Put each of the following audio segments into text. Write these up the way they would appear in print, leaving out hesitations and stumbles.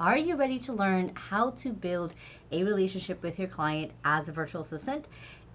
Are you ready to learn how to build a relationship with your client as a virtual assistant?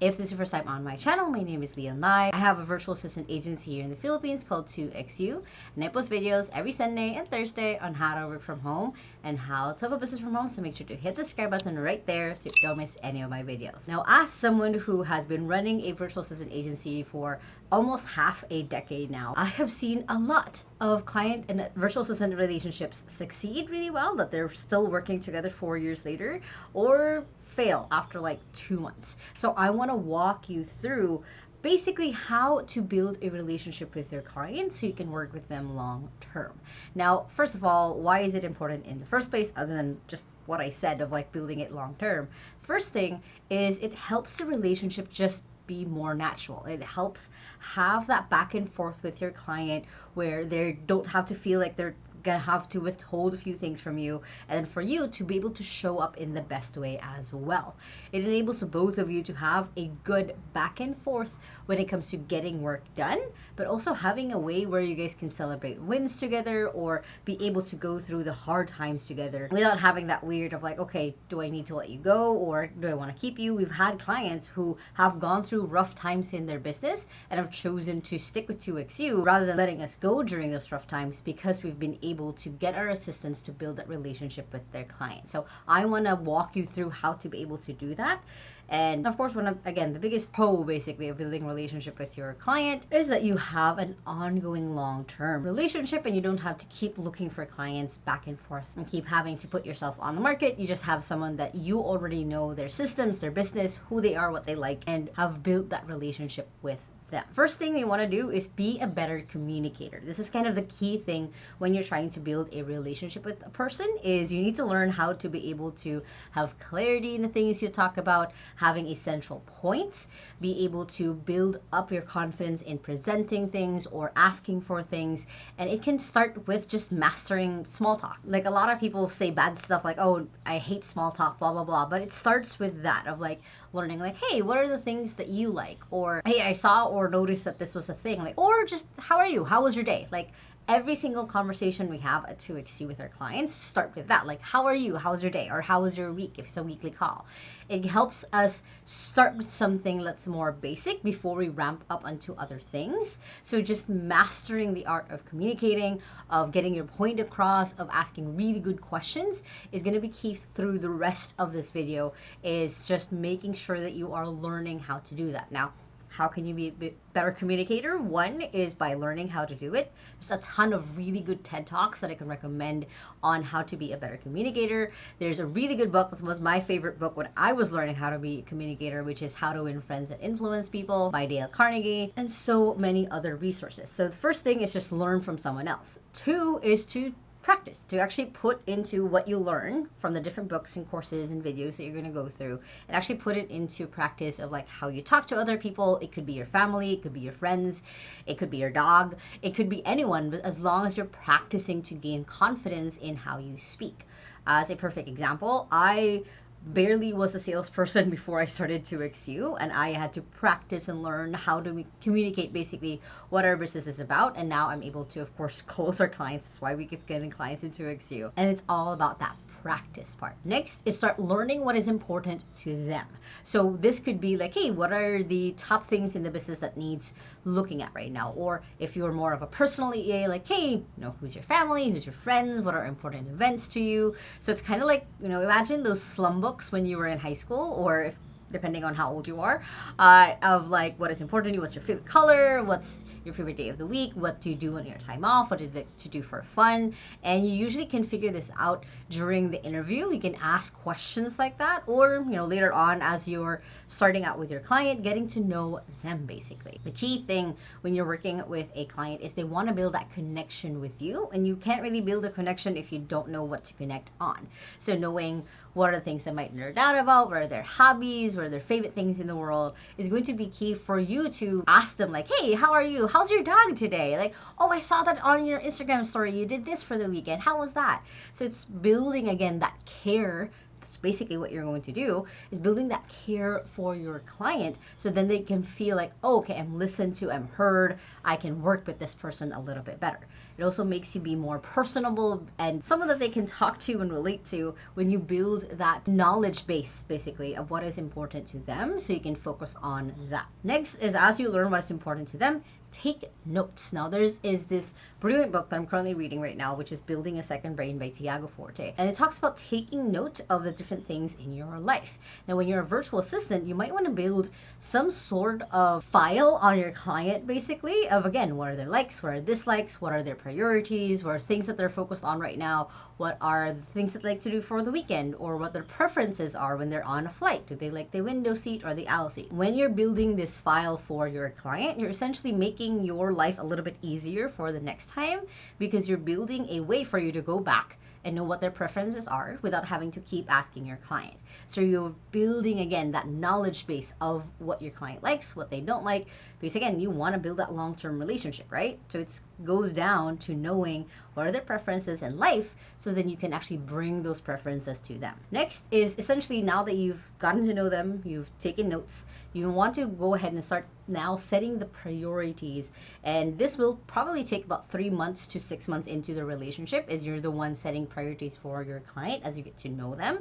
If this is your first time on my channel, my name is Lai. I have a virtual assistant agency here in the Philippines called 2XU, and I post videos every Sunday and Thursday on how to work from home and how to have a business from home, so make sure to hit the subscribe button right there so you don't miss any of my videos. Now, as someone who has been running a virtual assistant agency for almost half a decade now, I have seen a lot of client and virtual assistant relationships succeed really well, that they're still working together 4 years later, or fail after like 2 months. So I want to walk you through basically how to build a relationship with your client so you can work with them long term. Now, first of all, why is it important in the first place, other than just what I said of like building it long term? First thing is it helps the relationship just be more natural. It helps have that back and forth with your client where they don't have to feel like they're gonna have to withhold a few things from you, and then for you to be able to show up in the best way as well. It enables both of you to have a good back and forth when it comes to getting work done, but also having a way where you guys can celebrate wins together or be able to go through the hard times together without having that weird of like, okay, do I need to let you go or do I want to keep you? We've had clients who have gone through rough times in their business and have chosen to stick with 2XU rather than letting us go during those rough times, because we've been able to get our assistants to build that relationship with their client. So I want to walk you through how to be able to do that. And of course, again, the biggest pro basically of building a relationship with your client is that you have an ongoing long-term relationship and you don't have to keep looking for clients back and forth and keep having to put yourself on the market. You just have someone that you already know their systems, their business, who they are, what they like, and have built that relationship with them. First thing you want to do is be a better communicator. This is kind of the key thing when you're trying to build a relationship with a person, is you need to learn how to be able to have clarity in the things you talk about, having a central point, be able to build up your confidence in presenting things or asking for things. And it can start with just mastering small talk. Like a lot of people say bad stuff like, oh, I hate small talk, blah, blah, blah. But it starts with that of like learning like, hey, what are the things that you like? Or, hey, I saw or noticed that this was a thing. Like, or just, how are you? How was your day? Like, every single conversation we have at 2XU with our clients start with that. Like, how are you? How was your day? Or how was your week if it's a weekly call? It helps us start with something that's more basic before we ramp up onto other things. So just mastering the art of communicating, of getting your point across, of asking really good questions is going to be key through the rest of this video, is just making sure that you are learning how to do that. Now, how can you be a better communicator? One is by learning how to do it. There's a ton of really good TED Talks that I can recommend on how to be a better communicator. There's a really good book, this was my favorite book when I was learning how to be a communicator, which is How to Win Friends and Influence People by Dale Carnegie, and so many other resources. So the first thing is just learn from someone else. Two is to practice, to actually put into what you learn from the different books and courses and videos that you're going to go through, and actually put it into practice of like how you talk to other people. It could be your family, it could be your friends, it could be your dog, it could be anyone, but as long as you're practicing to gain confidence in how you speak. As a perfect example, I barely was a salesperson before I started 2XU, and I had to practice and learn how to communicate basically what our business is about. And now I'm able to, of course, close our clients. That's why we keep getting clients in 2XU. And it's all about that practice part. Next is start learning what is important to them. So this could be like, hey, what are the top things in the business that needs looking at right now? Or if you're more of a personal EA, like, hey, you know, who's your family, who's your friends, what are important events to you? So it's kind of like, you know, imagine those slum books when you were in high school, or if depending on how old you are, of like what is important to you, what's your favorite color, what's your favorite day of the week, what do you do on your time off, what do you like to do for fun. And you usually can figure this out during the interview. You can ask questions like that, or you know, later on as you're starting out with your client, getting to know them basically. The key thing when you're working with a client is they want to build that connection with you, and you can't really build a connection if you don't know what to connect on. So knowing what are the things they might nerd out about, what are their hobbies, what are their favorite things in the world, is going to be key for you to ask them like, hey, how are you? How's your dog today? Like, oh, I saw that on your Instagram story. You did this for the weekend. How was that? So it's building, again, that care. That's basically what you're going to do, is building that care for your client, so then they can feel like, oh, okay, I'm listened to, I'm heard, I can work with this person a little bit better. It also makes you be more personable and someone that they can talk to and relate to when you build that knowledge base, basically, of what is important to them, so you can focus on that. Next is, as you learn what is important to them, take notes. Now, is this brilliant book that I'm currently reading right now, which is Building a Second Brain by Tiago Forte. And it talks about taking note of the different things in your life. Now, when you're a virtual assistant, you might want to build some sort of file on your client, basically, of, again, what are their likes, what are dislikes, what are their priorities, what are things that they're focused on right now, what are the things that they like to do for the weekend, or what their preferences are when they're on a flight. Do they like the window seat or the aisle seat? When you're building this file for your client, you're essentially making your life a little bit easier for the next time, because you're building a way for you to go back and know what their preferences are without having to keep asking your client. So you're building, again, that knowledge base of what your client likes, what they don't like, because, again, you want to build that long-term relationship, right? So it goes down to knowing what are their preferences in life, so then you can actually bring those preferences to them. Next is, essentially, now that you've gotten to know them, you've taken notes, you want to go ahead and start now setting the priorities. And this will probably take about 3 months to 6 months into the relationship, as you're the one setting priorities for your client as you get to know them.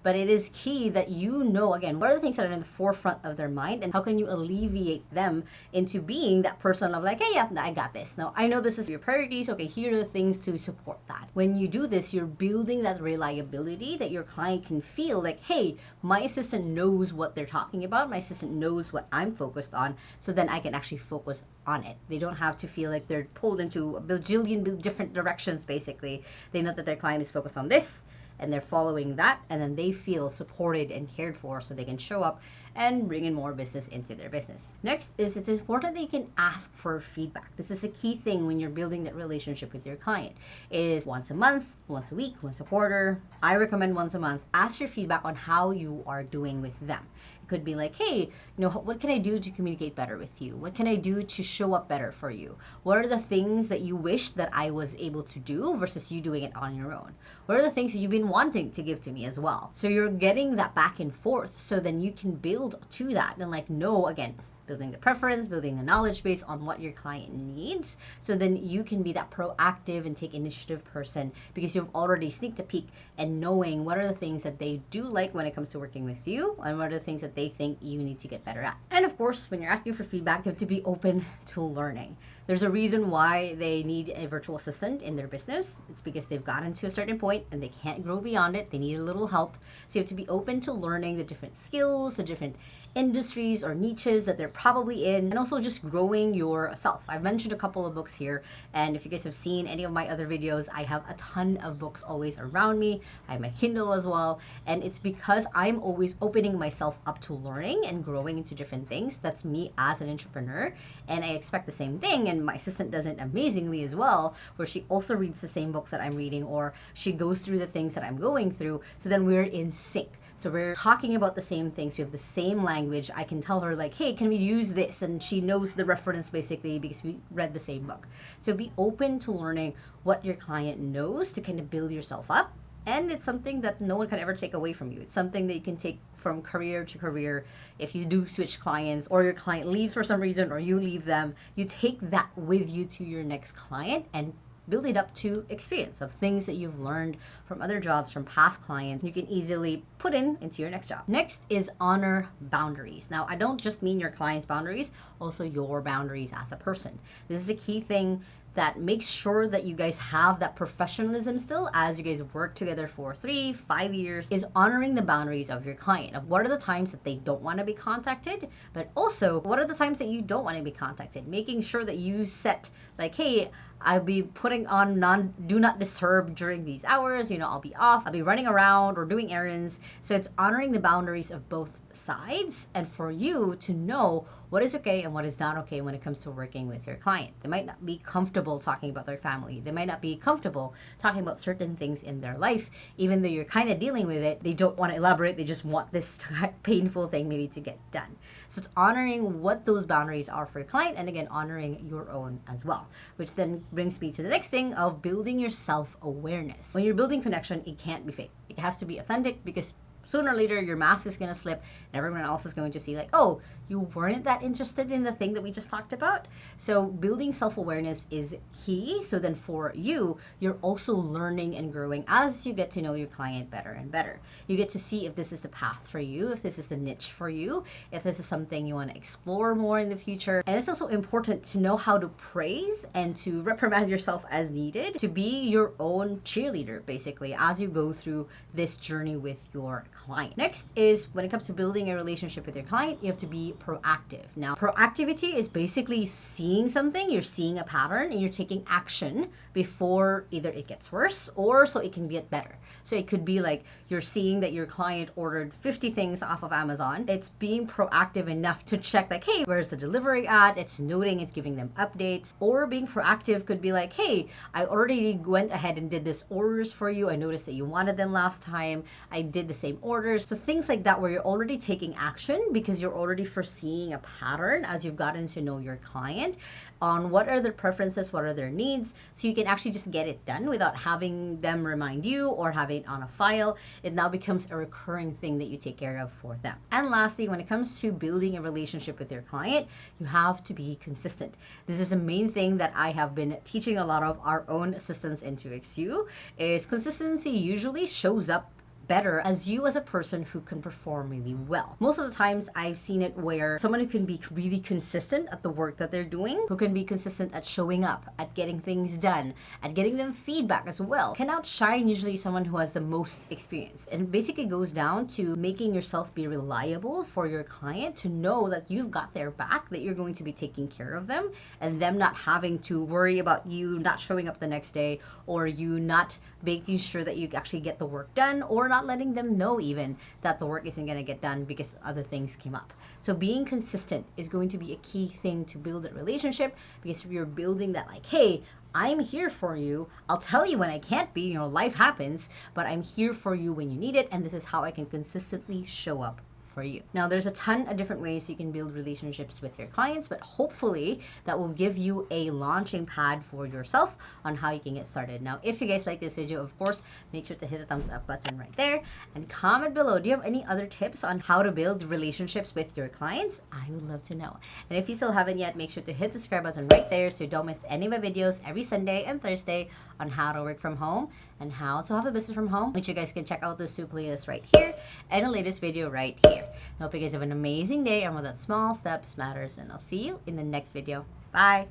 But it is key that you know, again, what are the things that are in the forefront of their mind, and how can you alleviate them into being that person of like, hey, yeah, I got this. Now, I know this is your priorities. Okay, here are the things to support that. When you do this, you're building that reliability that your client can feel like, hey, my assistant knows what they're talking about. My assistant knows what I'm focused on. So then I can actually focus on it. They don't have to feel like they're pulled into a bajillion different directions, basically. They know that their client is focused on this, and they're following that, and then they feel supported and cared for, so they can show up and bring in more business into their business. Next is, it's important that you can ask for feedback. This is a key thing when you're building that relationship with your client, is once a month, once a week, once a quarter. I recommend once a month. Ask your feedback on how you are doing with them. Could be like, hey, what can I do to communicate better with you? What can I do to show up better for you? What are the things that you wish that I was able to do versus you doing it on your own? What are the things that you've been wanting to give to me as well? So you're getting that back and forth, so then you can build to that and again, building the preference, building the knowledge base on what your client needs, so then you can be that proactive and take initiative person, because you've already sneaked a peek and knowing what are the things that they do like when it comes to working with you, and what are the things that they think you need to get better at. And of course, when you're asking for feedback, you have to be open to learning. There's a reason why they need a virtual assistant in their business. It's because they've gotten to a certain point and they can't grow beyond it. They need a little help. So you have to be open to learning the different skills, the different industries or niches that they're probably in, and also just growing yourself. I've mentioned a couple of books here, and if you guys have seen any of my other videos, I have a ton of books always around me. I have my Kindle as well, and it's because I'm always opening myself up to learning and growing into different things. That's me as an entrepreneur, and I expect the same thing, and my assistant does it amazingly as well, where she also reads the same books that I'm reading, or she goes through the things that I'm going through, so then we're in sync. So we're talking about the same things. We have the same language. I can tell her like, hey, can we use this? And she knows the reference basically because we read the same book. So be open to learning what your client knows to kind of build yourself up. And it's something that no one can ever take away from you. It's something that you can take from career to career. If you do switch clients, or your client leaves for some reason, or you leave them, you take that with you to your next client and build it up to experience of things that you've learned from other jobs, from past clients, you can easily put into your next job. Next is honor boundaries. Now, I don't just mean your client's boundaries, also your boundaries as a person. This is a key thing that makes sure that you guys have that professionalism still as you guys work together for 3-5 years, is honoring the boundaries of your client, of what are the times that they don't want to be contacted, but also what are the times that you don't want to be contacted. Making sure that you set like, hey, I'll be putting on do not disturb during these hours. I'll be off. I'll be running around or doing errands. So it's honoring the boundaries of both sides, and for you to know what is okay and what is not okay when it comes to working with your client. They might not be comfortable talking about their family. They might not be comfortable talking about certain things in their life, even though you're kind of dealing with it. They don't want to elaborate. They just want this painful thing maybe to get done. So it's honoring what those boundaries are for your client, and again, honoring your own as well, which then brings me to the next thing of building your self-awareness. When you're building connection, it can't be fake. It has to be authentic, because sooner or later your mask is going to slip and everyone else is going to see like, oh, you weren't that interested in the thing that we just talked about. So building self-awareness is key. So then for you, you're also learning and growing as you get to know your client better and better. You get to see if this is the path for you, if this is a niche for you, if this is something you want to explore more in the future. And it's also important to know how to praise and to reprimand yourself as needed, to be your own cheerleader basically as you go through this journey with your client. Next is when it comes to building a relationship with your client, you have to be proactive. Now, proactivity is basically seeing something, you're seeing a pattern, and you're taking action before either it gets worse or so it can get better. So it could be like you're seeing that your client ordered 50 things off of Amazon. It's being proactive enough to check like, hey, where's the delivery at? It's noting, it's giving them updates. Or being proactive could be like, hey, I already went ahead and did this orders for you. I noticed that you wanted them last time. I did the same orders. So things like that where you're already taking action because you're already foreseeing a pattern as you've gotten to know your client on what are their preferences, what are their needs, so you can actually just get it done without having them remind you or having it on a file. It now becomes a recurring thing that you take care of for them. And lastly, when it comes to building a relationship with your client, you have to be consistent. This is the main thing that I have been teaching a lot of our own assistants in 2XU, is consistency usually shows up better as you as a person who can perform really well. Most of the times I've seen it where someone who can be really consistent at the work that they're doing, who can be consistent at showing up, at getting things done, at getting them feedback as well, can outshine usually someone who has the most experience. And it basically goes down to making yourself be reliable for your client to know that you've got their back, that you're going to be taking care of them, and them not having to worry about you not showing up the next day or you not making sure that you actually get the work done, or not letting them know even that the work isn't going to get done because other things came up. So being consistent is going to be a key thing to build a relationship, because you're building that like, hey, I'm here for you. I'll tell you when I can't be, life happens, but I'm here for you when you need it, and this is how I can consistently show up for you. Now, there's a ton of different ways you can build relationships with your clients, but hopefully that will give you a launching pad for yourself on how you can get started. Now, if you guys like this video, of course, make sure to hit the thumbs up button right there and comment below. Do you have any other tips on how to build relationships with your clients? I would love to know. And if you still haven't yet, make sure to hit the subscribe button right there so you don't miss any of my videos every Sunday and Thursday on how to work from home and how to have a business from home, which you guys can check out those two playlists right here and the latest video right here. I hope you guys have an amazing day, and with that, small steps matters, and I'll see you in the next video. Bye.